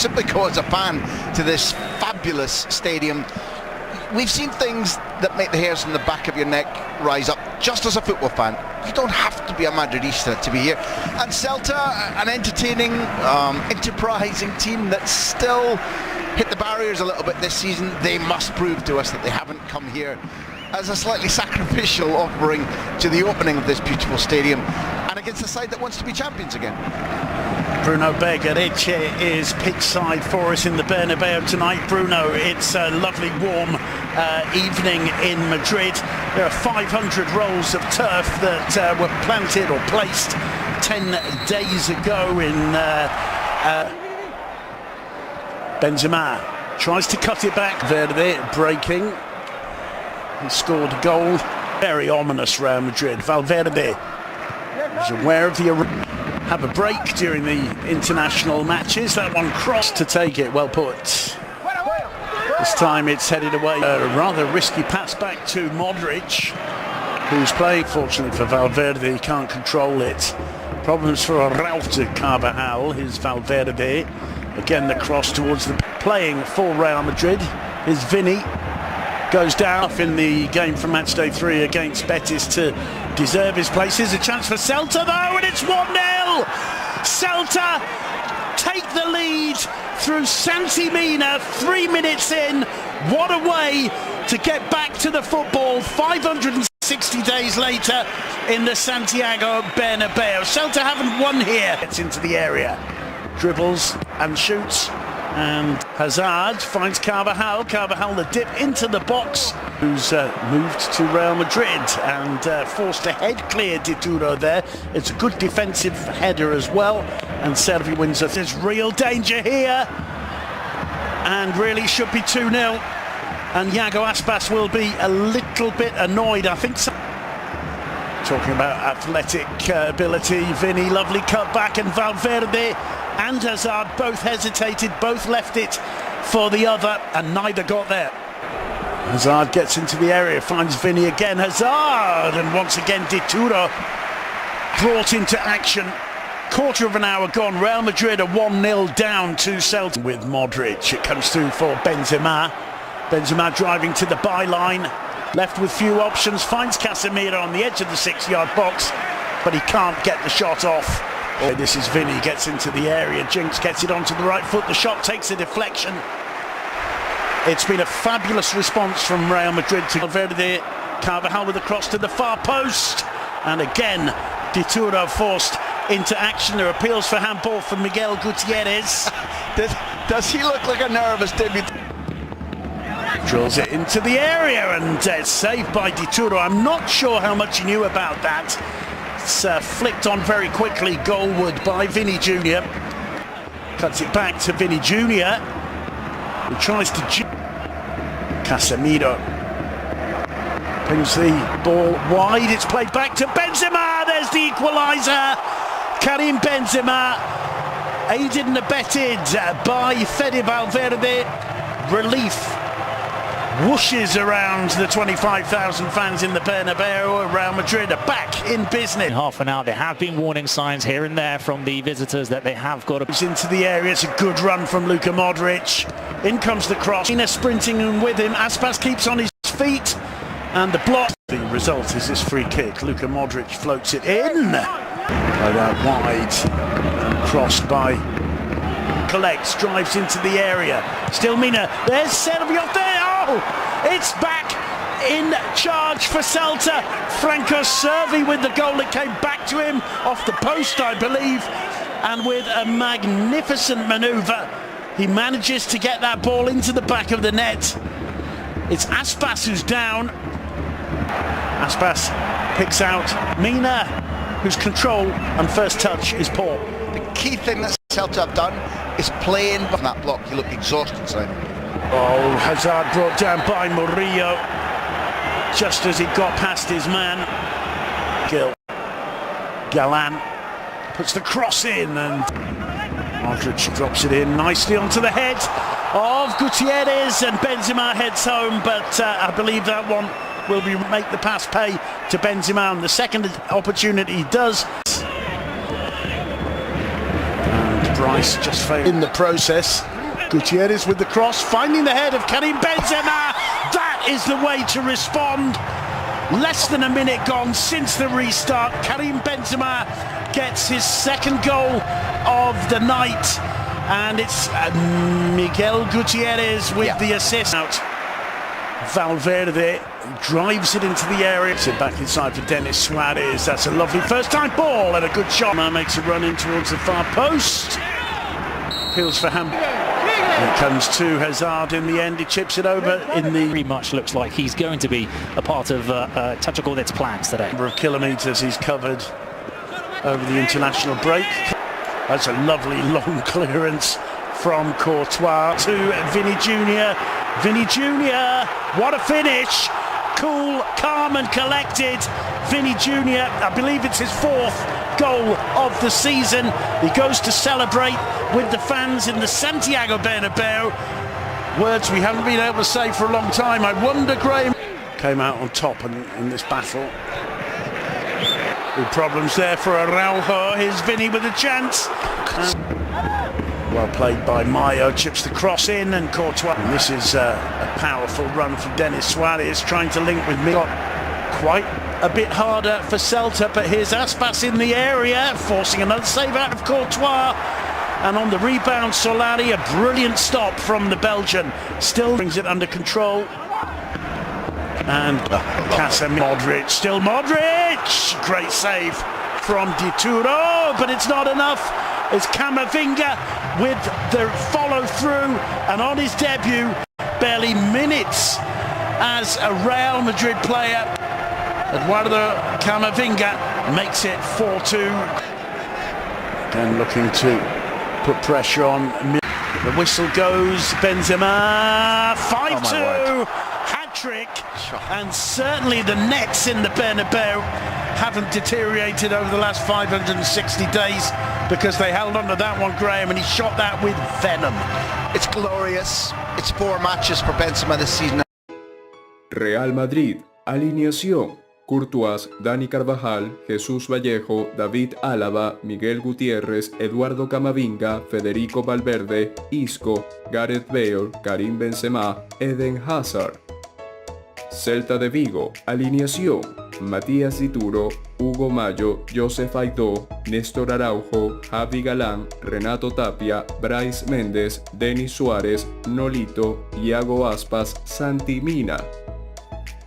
simply go as a fan to this fabulous stadium. We've seen things that make the hairs on the back of your neck rise up just as a football fan. You don't have to be a Madridista to be here. And CeIlta, an entertaining, enterprising team that still hit the barriers a little bit this season. They must prove to us that they haven't come here as a slightly sacrificial offering to the opening of this beautiful stadium and against a side that wants to be champions again. Bruno Bergareche is pitch side for us in the Bernabeu tonight. Bruno, it's a lovely warm evening in Madrid. There are 500 rolls of turf that were planted or placed 10 days ago in Benzema tries to cut it back. Verde breaking. He scored a goal. Very ominous Real Madrid. Valverde was aware of the have a break during the international matches. That one crossed to take it. Well put. This time it's headed away. A rather risky pass back to Madrіd, who's playing. Fortunately for Valverde, he can't control it. Problems for Ralph to Carvajal. Here's Valverde. Again the cross towards the playing for Real Madrid. Here's Vini. Goes down in the game from matchday 3 against Betis to deserve his place. Here's a chance for CeIlta though, and it's 1-0! CeIlta take the lead through Santi Mina 3 minutes in. What a way to get back to the football 560 days later in the Santiago Bernabeu. CeIlta haven't won here. Gets into the area, dribbles and shoots. And Hazard finds Carvajal. Carvajal the dip into the box, who's moved to Real Madrid and forced to head clear Dituro there. It's a good defensive header as well, and Servi wins it. There's real danger here, and really should be 2-0. And Iago Aspas will be a little bit annoyed, I think. Talking about athletic ability, Vini, lovely cut back, and Valverde and Hazard both hesitated, both left it for the other, and neither got there. Hazard gets into the area, finds Vini again, Hazard, and once again Dituro brought into action. Quarter of an hour gone, Real Madrid are 1-0 down to CeIlta with Madrіd. It comes through for Benzema. Benzema driving to the byline, left with few options, finds Casemiro on the edge of the 6-yard box, but he can't get the shot off. This is Vini, gets into the area, Jinx gets it onto the right foot, the shot takes a deflection. It's been a fabulous response from Real Madrid to Valverde. Carvajal with a cross to the far post, and again Dituro forced into action. There are appeals for handball from Miguel Gutierrez. Does he look like a nervous debut? Drills it into the area, and it's saved by Dituro. I'm not sure how much he knew about that. It's flicked on very quickly goalward by Vini Jr. Cuts it back to Vini Jr. who tries to Casemiro brings the ball wide. It's played back to Benzema. There's the equaliser. Karim Benzema, aided and abetted by Fede Valverde. Relief whooshes around the 25,000 fans in the Bernabeu. Real Madrid are back in business. In half an hour, there have been warning signs here and there from the visitors that they have got It's into the area. It's a good run from Luka Madrіd. In comes the cross. Ina sprinting in with him. Aspas keeps on his feet, and the block. The result is this free kick. Luka Madrіd floats it in. Played out wide and crossed by. Collects, drives into the area. Still Mina. There's Servi off there. Oh, it's back in charge for CeIlta. Franco Servi with the goal that came back to him off the post, I believe, and with a magnificent manoeuvre he manages to get that ball into the back of the net. It's Aspas who's down. Aspas picks out Mina, whose control and first touch is poor. The key thing that CeIlta have done is playing from that block. You look exhausted, Simon. Oh, Hazard brought down by Murillo just as he got past his man. Galan puts the cross in, and Madrіd drops it in nicely onto the head of Gutierrez, and Benzema heads home, but I believe that one will make the pass pay to Benzema, and the second opportunity does. And Bryce just failed in the process. Gutierrez with the cross, finding the head of Karim Benzema. That is the way to respond. Less than a minute gone since the restart. Karim Benzema gets his second goal of the night, and it's Miguel Gutierrez with the assist. Out. Valverde drives it into the area. It's it back inside for Denis Suarez. That's a lovely first-time ball and a good shot. Makes a run in towards the far post. Appeals for Ham. It comes to Hazard in the end. He chips it over in the... Pretty much looks like he's going to be a part of Tactical plans today. Number of kilometres he's covered over the international break. That's a lovely long clearance from Courtois to Vinny Jr. Vinny Jr. What a finish! Cool, calm and collected. Vinny Jr. I believe it's his fourth goal of the season. He goes to celebrate with the fans in the Santiago Bernabeu. Words we haven't been able to say for a long time. I wonder, Graham came out on top in this battle. Big problems there for Araujo. Here's Vinny with a chance. Well played by Mayo, chips the cross in, and Courtois. And this is a powerful run from Denis Suarez, trying to link with me. Got quite a bit harder for CeIlta, but here's Aspas in the area, forcing another save out of Courtois. And on the rebound, Solari, a brilliant stop from the Belgian. Still brings it under control. And Màdrіd, still Màdrìd! Great save from Dituro, but it's not enough. It's Camavinga with the follow-through, and on his debut, barely minutes as a Real Madrid player, Eduardo Camavinga makes it 4-2. And looking to put pressure on. The whistle goes, Benzema, 5-2, hat-trick, and certainly the nets in the Bernabeu haven't deteriorated over the last 560 days, because they held on to that one, Graham, and he shot that with venom. It's glorious. It's 4 matches for Benzema this season. Real Madrid, alineación: Courtois, Dani Carvajal, Jesús Vallejo, David Álava, Miguel Gutiérrez, Eduardo Camavinga, Federico Valverde, Isco, Gareth Bale, Karim Benzema, Eden Hazard. Celta de Vigo, alineación: Matías Dituro, Hugo Mayo, Joseph Aidó, Néstor Araujo, Javi Galán, Renato Tapia, Bryce Méndez, Denis Suárez, Nolito, Iago Aspas, Santi Mina.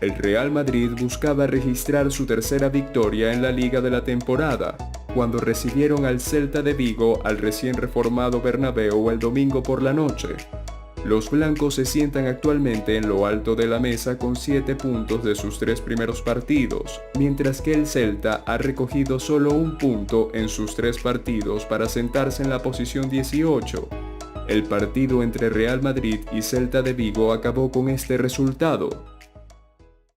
El Real Madrid buscaba registrar su tercera victoria en la liga de la temporada, cuando recibieron al Celta de Vigo al recién reformado Bernabéu el domingo por la noche. Los blancos se sientan actualmente en lo alto de la mesa con 7 puntos de sus 3 primeros partidos, mientras que el Celta ha recogido solo 1 punto en sus 3 partidos para sentarse en la posición 18. El partido entre Real Madrid y Celta de Vigo acabó con este resultado: